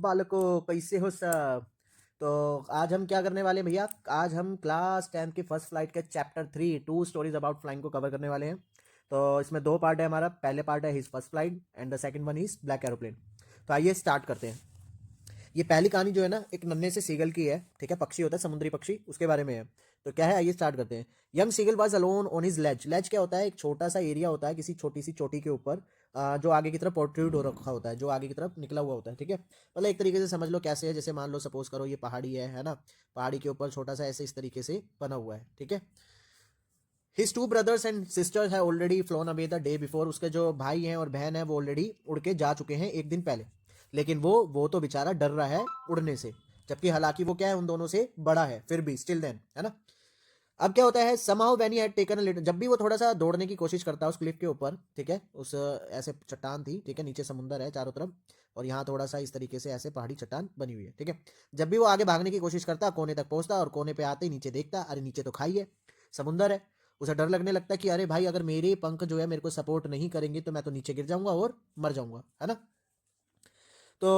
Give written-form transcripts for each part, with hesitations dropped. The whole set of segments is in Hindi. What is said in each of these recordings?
बालको कैसे हो सब। तो आज हम क्या करने वाले हैं भैया, आज हम क्लास 10 की फर्स्ट फ्लाइट के chapter 3 two stories about flying को कवर करने वाले हैं। तो इसमें दो पार्ट है हमारा, पहले पार्ट है his first flight and the second one is black aeroplane. तो आइए स्टार्ट करते हैं। ये पहली कहानी जो है ना, एक नन्हे से सीगल की है, ठीक है, पक्षी होता है समुद्री पक्षी, उसके बारे में है। तो क्या है, आइए स्टार्ट करते हैं। Young seagull was alone on his ledge. Ledge क्या होता है, एक छोटा सा एरिया होता है किसी छोटी सी चोटी के ऊपर, जो आगे की तरफ पोर्ट्रूड हो रखा होता है, जो आगे की तरफ निकला हुआ होता है, ठीक है। मतलब एक तरीके से समझ लो कैसे है, जैसे मान लो सपोज करो ये पहाड़ी है ना, पहाड़ी के ऊपर छोटा सा ऐसे इस तरीके से बना हुआ है, ठीक है। His two brothers and sisters है already flown away the day before. उसके जो भाई हैं और बहन है वो ऑलरेडी उड़ के जा चुके हैं एक दिन पहले। लेकिन वो तो बेचारा डर रहा है उड़ने से, जबकि हालांकि वो क्या है, उन दोनों से बड़ा है, फिर भी स्टिल देन, है ना। अब क्या होता है, somehow when he had taken little, जब भी वो थोड़ा सा दौड़ने की कोशिश करता है उस क्लिफ के ऊपर, ठीक है, उस ऐसे चट्टान थी, ठीक है, नीचे समुंदर है चारों तरफ, और यहाँ थोड़ा सा इस तरीके से ऐसे पहाड़ी चट्टान बनी हुई है, ठीक है। जब भी वो आगे भागने की कोशिश करता, कोने तक पहुंचता, और कोने पे आते ही नीचे देखता, अरे नीचे तो खाई है, समुंदर है। उसे डर लगने लगता है कि अरे भाई, अगर मेरे पंख जो है मेरे को सपोर्ट नहीं करेंगे तो मैं तो नीचे गिर जाऊंगा और मर जाऊंगा, है ना। तो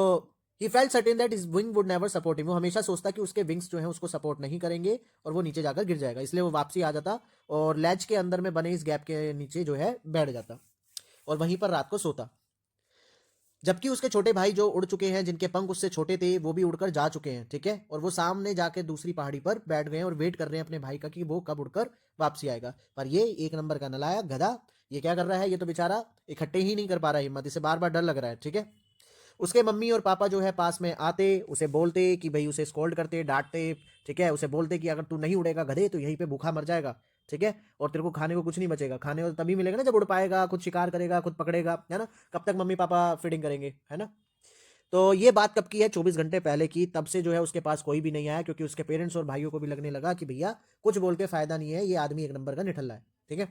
he felt certain that his wing would never support him. वो हमेशा सोचता कि उसके विंग्स जो हैं उसको सपोर्ट नहीं करेंगे और वो नीचे जाकर गिर जाएगा, इसलिए वो वापसी आ जाता और लैच के अंदर में बने इस गैप के नीचे जो है बैठ जाता और वहीं पर रात को सोता। जबकि उसके छोटे भाई जो उड़ चुके हैं, जिनके पंख उससे छोटे थे, वो भी उड़कर जा चुके हैं, ठीक है, और वो सामने जाके दूसरी पहाड़ी पर बैठ गए हैं और वेट कर रहे हैं अपने भाई का कि वो कब उड़कर वापसी आएगा। पर ये एक नंबर का नलायक गधा, ये क्या कर रहा है, ये तो बेचारा इकट्ठे ही नहीं कर पा रहा है हिम्मत, इसे बार बार डर लग रहा है, ठीक है। उसके मम्मी और पापा जो है पास में आते, उसे बोलते कि भाई, उसे स्कोल्ड करते, डांटते, ठीक है, उसे बोलते कि अगर तू नहीं उड़ेगा गधे तो यहीं पे भूखा मर जाएगा, ठीक है, और तेरे को खाने को कुछ नहीं बचेगा, खाने को तभी मिलेगा ना जब उड़ पाएगा, खुद शिकार करेगा, खुद पकड़ेगा, है ना। कब तक मम्मी पापा फीडिंग करेंगे, है ना। तो ये बात कब की है, 24 घंटे पहले की। तब से जो है उसके पास कोई भी नहीं आया, क्योंकि उसके पेरेंट्स और भाइयों को भी लगने लगा कि भैया कुछ बोल के फायदा नहीं है, ये आदमी एक नंबर का निठल्ला है, ठीक है।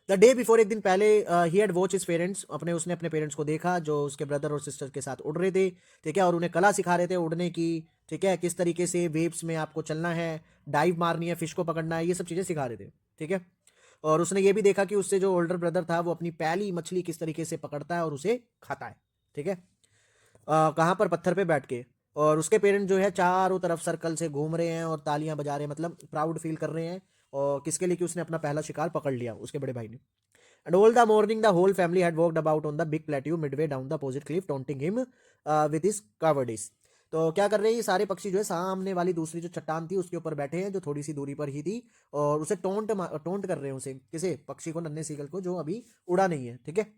द डे बिफोर, एक दिन पहले, he had watch his parents, उसने अपने पेरेंट्स को देखा जो उसके ब्रदर और सिस्टर के साथ उड़ रहे थे, ठीक है, और उन्हें कला सिखा रहे थे उड़ने की, ठीक है, किस तरीके से वेव्स में आपको चलना है, डाइव मारनी है, फिश को पकड़ना है, ये सब चीज़ें सिखा रहे थे, ठीक है। और उसने ये भी देखा कि उससे जो ओल्डर ब्रदर था वो अपनी पहली मछली किस तरीके से पकड़ता है और उसे खाता है, ठीक है, कहाँ पर, पत्थर पे बैठ के। और उसके पेरेंट जो है चारों तरफ सर्कल से घूम रहे हैं और तालियां बजा रहे हैं, मतलब प्राउड फील कर रहे हैं, और किसके लिए, कि उसने अपना पहला शिकार पकड़ लिया, उसके बड़े भाई ने। And all the morning, the whole family had walked about on the big plateau midway down the opposite cliff, taunting him with his cowardice. तो क्या कर रहे हैं ये सारे पक्षी जो है, सामने वाली दूसरी जो चट्टान थी उसके ऊपर बैठे हैं, जो थोड़ी सी दूरी पर ही थी, और उसे टोंट कर रहे हैं, उसे, किसे, पक्षी को, नन्हे सीगल को, जो अभी उड़ा नहीं है, ठीक है।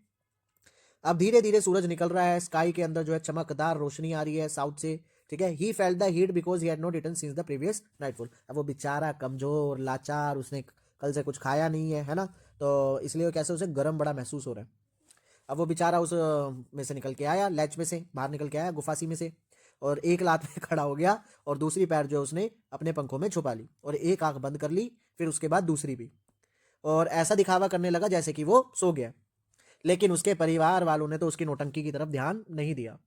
अब धीरे धीरे सूरज निकल रहा है, स्काई के अंदर जो है चमकदार रोशनी आ रही है साउथ से, ठीक है। He felt the heat because he had not eaten since the previous nightfall. अब वो बेचारा कमजोर लाचार, उसने कल से कुछ खाया नहीं है ना, तो इसलिए कैसे उसे गर्म बड़ा महसूस हो रहा है। अब वो बेचारा उस में से निकल के आया, लैच में से बाहर निकल के आया, गुफासी में से, और एक लात में खड़ा हो गया, और दूसरी पैर जो उसने अपने पंखों में छुपा ली, और एक आंख बंद कर ली, फिर उसके बाद दूसरी भी, और ऐसा दिखावा करने लगा जैसे कि वो सो गया। लेकिन उसके परिवार वालों ने तो उसकी नौटंकी की तरफ ध्यान नहीं दिया।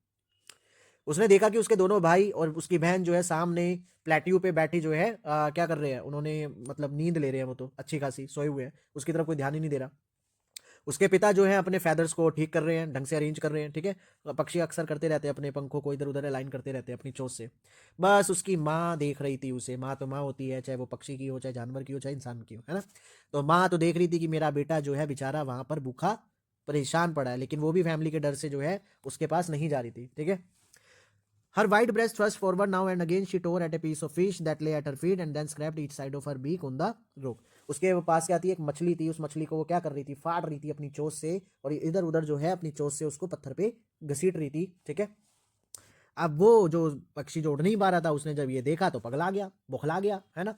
उसने देखा कि उसके दोनों भाई और उसकी बहन जो है सामने प्लेट्यू पे बैठी जो है, क्या कर रहे हैं, उन्होंने मतलब नींद ले रहे हैं, वो तो अच्छी खासी सोए हुए हैं, उसकी तरफ कोई ध्यान ही नहीं दे रहा। उसके पिता जो है अपने फेदर्स को ठीक कर रहे हैं, ढंग से अरेंज कर रहे हैं, ठीक है। पक्षी अक्सर करते रहते हैं, अपने पंखों को इधर उधर अलाइन करते रहते हैं अपनी चोंच से। बस उसकी माँ देख रही थी उसे, माँ तो माँ होती है, चाहे वो पक्षी की हो, चाहे जानवर की हो, चाहे इंसान की हो, है ना। तो माँ तो देख रही थी कि मेरा बेटा जो है बेचारा वहां पर भूखा परेशान पड़ा है, लेकिन वो भी फैमिली के डर से जो है उसके पास नहीं जा रही थी, ठीक है। Her white breast thrust forward now and again. She tore at a piece of fish that lay at her feet and then scraped each side of her beak on the rock. उसके पास क्या थी, एक मछली थी, उस मछली को वो क्या कर रही थी, फाड़ रही थी अपनी चोंच से, और इधर उधर जो है अपनी चोंच से उसको पत्थर पे घसीट रही थी, ठीक है। अब वो जो पक्षी जो उड़ नहीं पा रहा था, उसने जब ये देखा तो पगला गया, बौखला गया, है ना।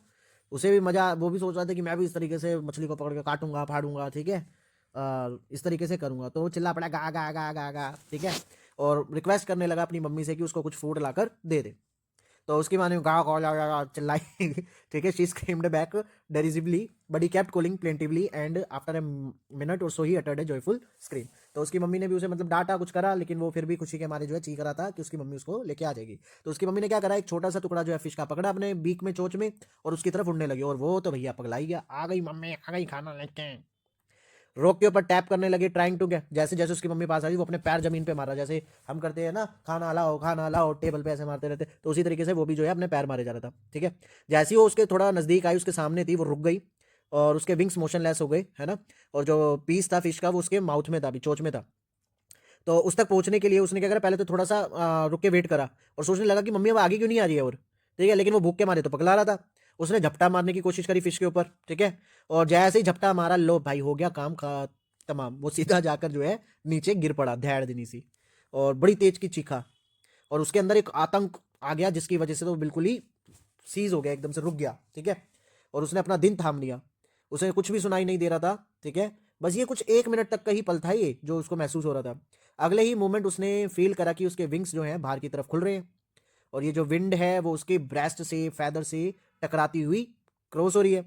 उसे भी मजा, वो भी सोच रहा था कि मैं भी इस तरीके से मछली को पकड़ के काटूंगा, फाड़ूंगा, ठीक है, इस तरीके से करूंगा। तो वो चिल्ला पड़ा, गा गा गा गा गा, ठीक है, और रिक्वेस्ट करने लगा अपनी मम्मी से कि उसको कुछ फूड लाकर दे दे। तो उसकी माँ ने गा गा गा गा चिल्लाई, ठीक है, she screamed back derisively, but he kept calling plaintively and after a minute or so he uttered a joyful scream. तो उसकी मम्मी ने भी उसे मतलब डांटा, कुछ करा, लेकिन वो फिर भी खुशी के मारे जो है चीख रहा था कि उसकी मम्मी उसको लेके आ जाएगी। तो उसकी मम्मी ने क्या करा, एक छोटा सा टुकड़ा जो है फिश का पकड़ा अपने बीक में, चोंच में, और उसकी तरफ उड़ने लगी, और वो तो भैया पगला ही गया, आ गई मम्मी, आ गई खाना लेके। रॉक के ऊपर टैप करने लगे, ट्राइंग टू गेट, जैसे जैसे उसकी मम्मी पास आई वो अपने पैर जमीन पे मारा, जैसे हम करते हैं ना, खाना लाओ टेबल पे ऐसे मारते रहते, तो उसी तरीके से वो भी जो है अपने पैर मारे जा रहा था। ठीक है, जैसे ही वो उसके थोड़ा नजदीक आई, उसके सामने थी, वो रुक गई और उसके विंग्स मोशनलेस हो गए, है ना, और जो पीस था फिश का वो उसके माउथ में था, अभी चोंच में था। तो उस तक पहुंचने के लिए उसने क्या करा, पहले तो थोड़ा सा रुक के वेट करा और सोचने लगा कि मम्मी अब आगे क्यों नहीं आ रही है, और ठीक है, लेकिन वो भूख के मारे तो पकड़ा रहा था। उसने झपटा मारने की कोशिश करी फिश के ऊपर, ठीक है, और जैसे ही झपटा मारा, लो भाई हो गया काम खा तमाम, वो सीधा जाकर जो है नीचे गिर पड़ा धैड़ देनी सी, और बड़ी तेज की चीखा, और उसके अंदर एक आतंक आ गया जिसकी वजह से तो बिल्कुल ही सीज हो गया, एकदम से रुक गया। ठीक है, और उसने अपना दिन थाम लिया, उसे कुछ भी सुनाई नहीं दे रहा था। ठीक है, बस ये कुछ 1 मिनट तक का ही पल था ये जो उसको महसूस हो रहा था। अगले ही मोमेंट उसने फील करा कि उसके विंग्स जो हैं बाहर की तरफ खुल रहे हैं, और ये जो विंड है वो उसके ब्रेस्ट से फैदर से टकराती हुई क्रॉस हो रही है।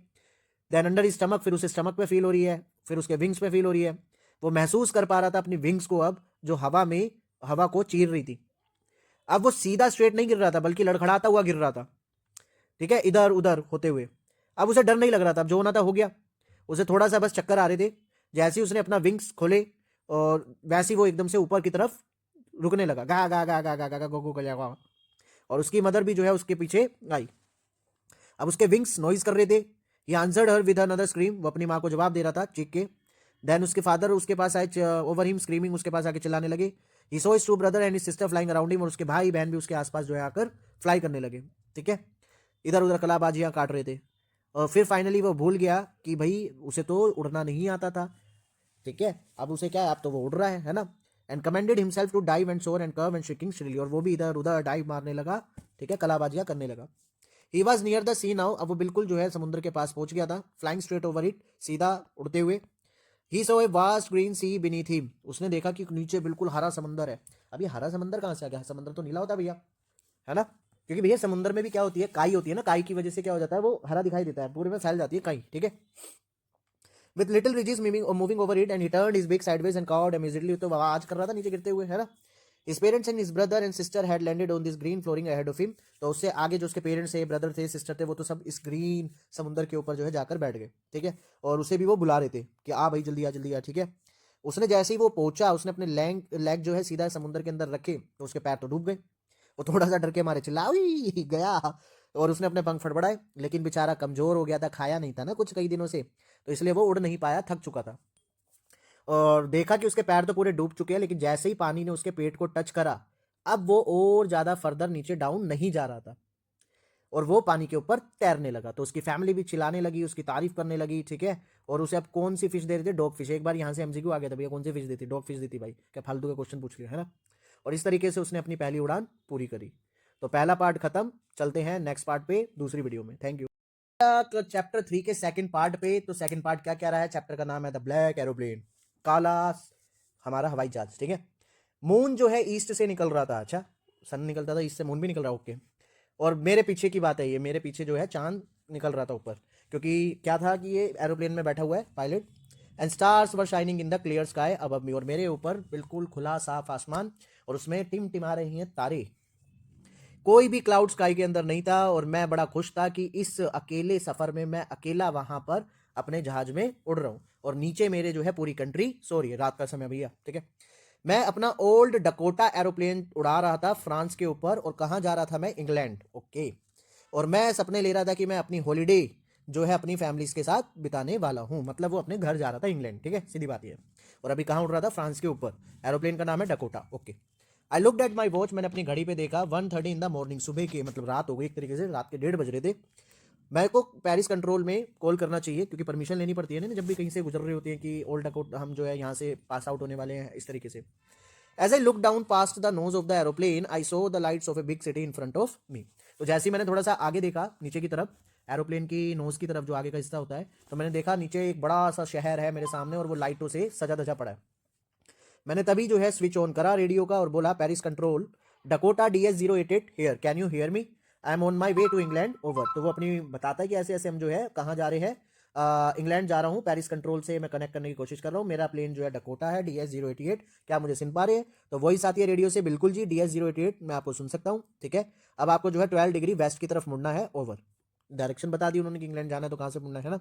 देन अंडर ही स्टमक, फिर उसे स्टमक पे फील हो रही है, फिर उसके विंग्स पे फील हो रही है। वो महसूस कर पा रहा था अपनी विंग्स को अब, जो हवा में हवा को चीर रही थी। अब वो सीधा स्ट्रेट नहीं गिर रहा था, बल्कि लड़खड़ाता हुआ गिर रहा था। ठीक है, इधर उधर होते हुए। अब उसे डर नहीं लग रहा था, अब जो होना था हो गया। उसे थोड़ा सा बस चक्कर आ रहे थे। जैसे ही उसने अपना विंग्स खोले और वैसे ही वो एकदम से ऊपर की तरफ रुकने लगा, गा गा गा गा गा गा गा गो गो गा, और उसकी मदर भी जो है उसके पीछे आई। अब उसके विंग्स नॉइज कर रहे थे। He answered her with another scream, वो अपनी माँ को जवाब दे रहा था चीख के। देन उसके फादर उसके पास आए, ओवर हिम स्क्रीमिंग, उसके पास आके चिल्लाने लगे। He saw his two brother and his sister flying around him, और उसके भाई बहन भी उसके आसपास जो है आकर फ्लाई करने लगे। ठीक है, इधर उधर कलाबाजियां काट रहे थे। और फिर फाइनली वो भूल गया कि भाई उसे तो उड़ना नहीं आता था। ठीक है, अब उसे क्या है, अब तो वो उड़ रहा है ना। And commanded himself to dive and soar and curve and shaking shrilly, और वो भी इधर उधर डाइव मारने लगा। ठीक है, कलाबाजियां करने लगा। He was near the sea now, अब वो बिल्कुल जो है समुद्र के पास पहुंच गया था, फ्लाइंग स्ट्रेट ओवर इट, सीधा उड़ते हुए। He saw a vast green sea beneath him, उसने देखा कि नीचे बिल्कुल हरा समंदर है। अब ये हरा समंदर कहाँ से आ गया, समंदर तो नीला होता है भैया, है ना, क्योंकि भैया समुद्र में भी क्या होती है, काई होती है ना, काई की वजह से क्या हो जाता है, वो हरा दिखाई देता है, पूरे में फैल जाती है काई। ठीक है, with little ridges moving over it and he turned his big sideways and cowed immediately, तो आवाज कर रहा था नीचे गिरते हुए, है ना। His parents and his brother and sister had landed on this green flooring ahead of him, तो उससे आगे जो उसके पेरेंट्स थे, ब्रदर थे, सिस्टर थे, वो तो सब इस ग्रीन समुद्र के ऊपर जो है जाकर बैठ गए। ठीक है, और उसे भी वो बुला रहे थे कि आ भाई जल्दी आ जल्दी आ। ठीक है, उसने जैसे ही वो पहुंचा, उसने अपने लेग जो है सीधा समुद्र के अंदर रखे, तो उसके पैर तो डूब गए। वो थोड़ा सा डर के मारे चिल्ला "उई" गया, और उसने अपने पंख फड़फड़ाए, लेकिन बेचारा कमजोर हो गया था, खाया नहीं था ना कुछ कई दिनों से, तो इसलिए वो उड़ नहीं पाया, थक चुका था। और देखा कि उसके पैर तो पूरे डूब चुके हैं, लेकिन जैसे ही पानी ने उसके पेट को टच करा, अब वो और ज्यादा फर्दर नीचे डाउन नहीं जा रहा था, और वो पानी के ऊपर तैरने लगा। तो उसकी फैमिली भी चिल्लाने लगी, उसकी तारीफ करने लगी। ठीक है, और उसे अब कौन सी फिश दे रहे थे, डॉग फिश। एक बार यहाँ से एमसीक्यू आ गया था, भैया कौन सी फिश दी थी, डॉग फिश दी थी भाई, क्या फालतू का क्वेश्चन पूछ लिया, है ना। और इस तरीके से उसने अपनी पहली उड़ान पूरी करी। तो पहला पार्ट खत्म, चलते हैं नेक्स्ट पार्ट पे दूसरी वीडियो में। Thank you. चैप्टर 3 के सेकंड पार्ट पे, तो सेकंड पार्ट क्या कह रहा है, चैप्टर का नाम है द ब्लैक एरोप्लेन, काला हमारा हवाई जहाज। ठीक है, मून जो है ईस्ट से निकल रहा था, अच्छा सन निकलता था ईस्ट से, मून भी निकल रहा, ओके। और मेरे पीछे की बात है ये, मेरे पीछे जो है चांद निकल रहा था ऊपर, क्योंकि क्या था कि ये एरोप्लेन में बैठा हुआ है pilot, and stars were shining in the clear sky above मी, और मेरे ऊपर बिल्कुल खुला साफ आसमान, और उसमें टिमटिमा रही हैं तारे। कोई भी क्लाउड स्काई के अंदर नहीं था, और मैं बड़ा खुश था कि इस अकेले सफर में मैं अकेला वहां पर अपने जहाज में उड़ रहा हूं, और नीचे मेरे जो है पूरी कंट्री सो रही है, रात का समय भैया। ठीक है, मैं अपना ओल्ड डकोटा एरोप्लेन उड़ा रहा था फ्रांस के ऊपर, और कहां जा रहा था मैं, इंग्लैंड, ओके। और मैं सपने ले रहा था कि मैं अपनी हॉलीडे जो है अपनी फैमिलीज के साथ बिताने वाला हूं, मतलब वो अपने घर जा रहा था इंग्लैंड। ठीक है, सीधी बात ये है। और अभी कहां उड़ रहा था, फ्रांस के ऊपर, एरोप्लेन का नाम है Dakota, okay. I looked at my watch, मैंने अपनी घड़ी पे देखा 1:30 इन द मॉर्निंग, सुबह के मतलब रात हो गई एक तरीके से, रात के 1:30 बज रहे थे। मेरे को पेरिस कंट्रोल में कॉल करना चाहिए, क्योंकि परमिशन लेनी पड़ती है ना जब भी कहीं से गुजर रहे होते हैं कि ओल्ड अकाउंट हम जो है यहाँ से पास आउट होने वाले हैं, इस तरीके से। As I look down past the nose of the aeroplane, I saw the lights of a big city in front of me, तो जैसे ही मैंने थोड़ा सा आगे देखा नीचे की तरफ, एरोप्लेन की नोज की तरफ जो आगे का हिस्सा होता है, तो मैंने देखा नीचे एक बड़ा सा शहर है मेरे सामने, और वो लाइटों से सजा धजा पड़ा है। मैंने तभी जो है स्विच ऑन करा रेडियो का और बोला, Paris control, Dakota DS-088 here, can you hear me, I am on my way to England, over. तो वो अपनी बताता है कि ऐसे ऐसे हम जो है कहाँ जा रहे हैं, इंग्लैंड जा रहा हूँ, पेरिस कंट्रोल से मैं कनेक्ट करने की कोशिश कर रहा हूँ, मेरा प्लेन जो है डकोटा है DS-088, क्या मुझे सुन पा रहे हैं। तो वही साथी है रेडियो से, बिल्कुल जी DS-088 मैं आपको सुन सकता हूँ। ठीक है, अब आपको जो है 12 डिग्री वेस्ट की तरफ मुड़ना है, ओवर। डायरेक्शन बता दी उन्होंने कि इंग्लैंड जाना है तो कहाँ से मुड़ना है ना।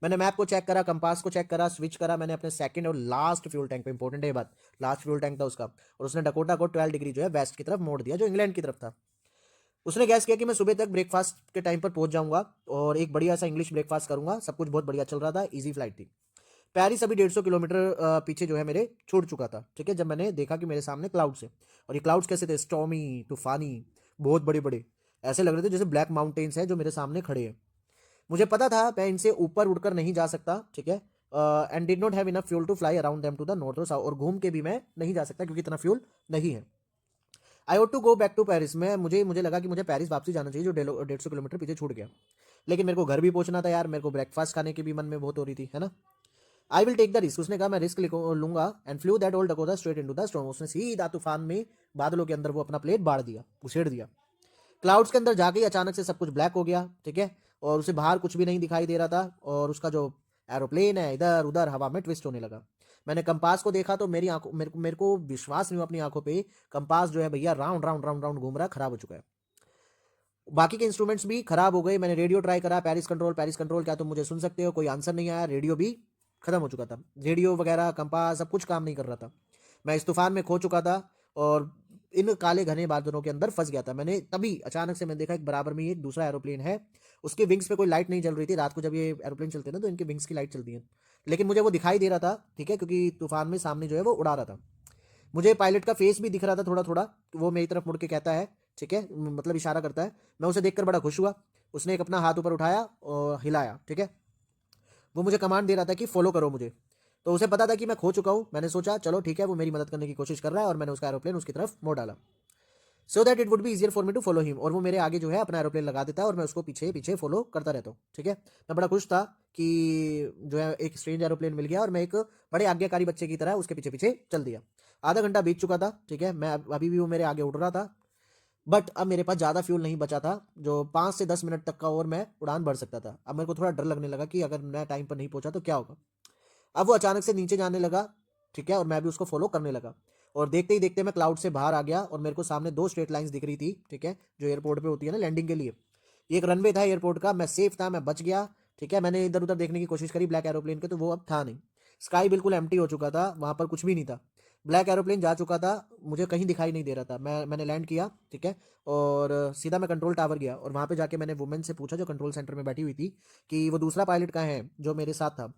मैंने मैप को चेक करा, कंपास को चेक करा, स्विच करा मैंने अपने सेकंड और लास्ट फ्यूल टैंक पे, इंपॉर्टेंट है ये बात, लास्ट फ्यूल टैंक था उसका, और उसने डकोटा को 12 डिग्री जो है वेस्ट की तरफ मोड़ दिया, जो इंग्लैंड की तरफ था। उसने गैस किया कि मैं सुबह तक ब्रेकफास्ट के टाइम पर पहुंच जाऊंगा और एक बढ़िया सा इंग्लिश ब्रेकफास्ट करूंगा। सब कुछ बहुत बढ़िया चल रहा था, इजी फ्लाइट थी। पेरिस अभी 150 किलोमीटर पीछे जो है मेरे छूट चुका था, ठीक है, जब मैंने देखा कि मेरे सामने क्लाउड्स है। और ये क्लाउड्स कैसे थे, स्टॉर्मी, तूफानी, बहुत बड़े बड़े, ऐसे लग रहे थे जैसे ब्लैक माउंटेन्स हैं जो मेरे सामने खड़े हैं। मुझे पता था मैं इनसे ऊपर उड़कर नहीं जा सकता, ठीक है, and did not have enough fuel to fly around them to the north और साउथ, और घूम के भी मैं नहीं जा सकता क्योंकि इतना फ्यूल नहीं है। I want to go back to Paris में, मुझे लगा कि मुझे पेरिस वापसी जाना चाहिए जो 150 किलोमीटर पीछे छूट गया। लेकिन मेरे को घर भी पहुंचना था यार, मेरे को ब्रेकफास्ट खाने की भी मन में बहुत हो रही थी, है ना। I will take the risk, उसने कहा मैं रिस्क लूंगा, and flew that old Dakota straight into the storm, उसने सीधा तूफान में बादलों के अंदर वो अपना प्लेन बाढ़ दिया, उछेड़ दिया। क्लाउड्स के अंदर जाके ही अचानक से सब कुछ ब्लैक हो गया, ठीक है, और उसे बाहर कुछ भी नहीं दिखाई दे रहा था, और उसका जो एरोप्लेन है इधर उधर हवा में ट्विस्ट होने लगा। मैंने कंपास को देखा तो मेरी आंखों मेरे को विश्वास नहीं हुआ अपनी आंखों पे, कंपास जो है भैया राउंड राउंड राउंड राउंड घूम रहा है, खराब हो चुका है। बाकी के इंस्ट्रूमेंट्स भी खराब हो गए। मैंने रेडियो ट्राई करा, पेरिस कंट्रोल क्या तुम मुझे सुन सकते हो, कोई आंसर नहीं आया, रेडियो भी खत्म हो चुका था, रेडियो वगैरह कंपास सब कुछ काम नहीं कर रहा था। मैं इस तूफान में खो चुका था और इन काले घने बादलों के अंदर फंस गया था। मैंने तभी अचानक से मैंने देखा एक बराबर में ही एक दूसरा एरोप्लेन है, उसके विंग्स पे कोई लाइट नहीं जल रही थी। रात को जब ये एरोप्लेन चलते हैं ना तो इनके विंग्स की लाइट चलती है, लेकिन मुझे वो दिखाई दे रहा था, ठीक है, क्योंकि तूफान में सामने जो है वो उड़ा रहा था। मुझे पायलट का फेस भी दिख रहा था थोड़ा थोड़ा, वो मेरी तरफ मुड़ के कहता है, ठीक है, मतलब इशारा करता है। मैं उसे देखकर बड़ा खुश हुआ। उसने एक अपना हाथ ऊपर उठाया और हिलाया, ठीक है, वो मुझे कमांड दे रहा था कि फॉलो करो मुझे। तो उसे पता था कि मैं खो चुका हूँ। मैंने सोचा चलो ठीक है, वो मेरी मदद करने की कोशिश कर रहा है, और मैंने उसका एरोप्लेन उसकी तरफ मोड़ डाला, so that it would be easier for me to follow him, और वो मेरे आगे जो है अपना एरोप्लेन लगा देता है और मैं उसको पीछे पीछे फॉलो करता रहता हूँ, ठीक है। मैं बड़ा खुश था कि जो है एक स्ट्रेंज एरोप्लेन मिल गया और मैं एक बड़े आज्ञाकारी बच्चे की तरह उसके पीछे पीछे चल दिया। आधा घंटा बीत चुका था, ठीक है, मैं अभी भी वो मेरे आगे उड़ रहा था, बट अब मेरे पास ज़्यादा फ्यूल नहीं बचा था जो 5 से 10 मिनट तक का और मैं उड़ान भर सकता था। अब मेरे को थोड़ा डर लगने लगा कि अगर मैं टाइम पर नहीं पहुंचा तो क्या होगा। अब वो अचानक से नीचे जाने लगा, ठीक है, और मैं भी उसको फॉलो करने लगा, और देखते ही देखते मैं क्लाउड से बाहर आ गया और मेरे को सामने दो स्ट्रेट लाइंस दिख रही थी, ठीक है, जो एयरपोर्ट पे होती है ना लैंडिंग के लिए। ये एक रनवे था एयरपोर्ट का, मैं सेफ था, मैं बच गया, ठीक है। मैंने इधर उधर देखने की कोशिश करी ब्लैक एरोप्लेन के, तो वो अब था नहीं। स्काई बिल्कुल एम्प्टी हो चुका था, वहां पर कुछ भी नहीं था, ब्लैक एरोप्लेन जा चुका था, मुझे कहीं दिखाई नहीं दे रहा था। मैंने लैंड किया, ठीक है, और सीधा मैं कंट्रोल टावर गया, और वहां पे जाके मैंने वुमेन से पूछा जो कंट्रोल सेंटर में बैठी हुई थी कि वो दूसरा पायलट कहाँ है जो मेरे साथ था।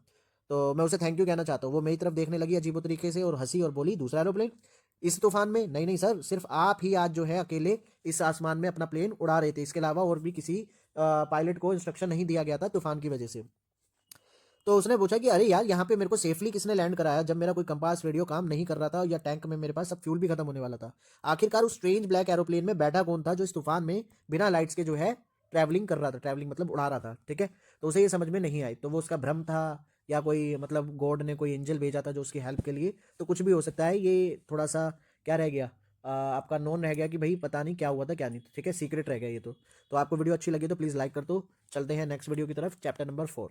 तो मैं उसे थैंक यू कहना चाहता हूँ। वो मेरी तरफ देखने लगी अजीबो तरीके से और हंसी और बोली दूसरा एरोप्लेन इस तूफान में? नहीं नहीं सर, सिर्फ आप ही आज जो है अकेले इस आसमान में अपना प्लेन उड़ा रहे थे, इसके अलावा और भी किसी पायलट को इंस्ट्रक्शन नहीं दिया गया था तूफान की वजह से। तो उसने पूछा कि अरे यार, यहाँ पे मेरे को सेफली किसने लैंड कराया जब मेरा कोई कंपास रेडियो काम नहीं कर रहा था या टैंक में मेरे पास सब फ्यूल भी खत्म होने वाला था। आखिरकार उस स्ट्रेंज ब्लैक एरोप्लेन में बैठा कौन था जो इस तूफान में बिना लाइट्स के जो है ट्रैवलिंग कर रहा था, ट्रैवलिंग मतलब उड़ा रहा था, ठीक है। तो उसे ये समझ में नहीं आई, तो वो उसका भ्रम था या कोई मतलब गॉड ने कोई एंजल भेजा था जो उसकी हेल्प के लिए, तो कुछ भी हो सकता है। ये थोड़ा सा क्या रह गया, आपका नोन रह गया कि भाई पता नहीं क्या हुआ था क्या नहीं, ठीक है, सीक्रेट रह गया ये तो आपको वीडियो अच्छी लगी तो प्लीज़ लाइक कर दो। चलते हैं नेक्स्ट वीडियो की तरफ, चैप्टर नंबर 4।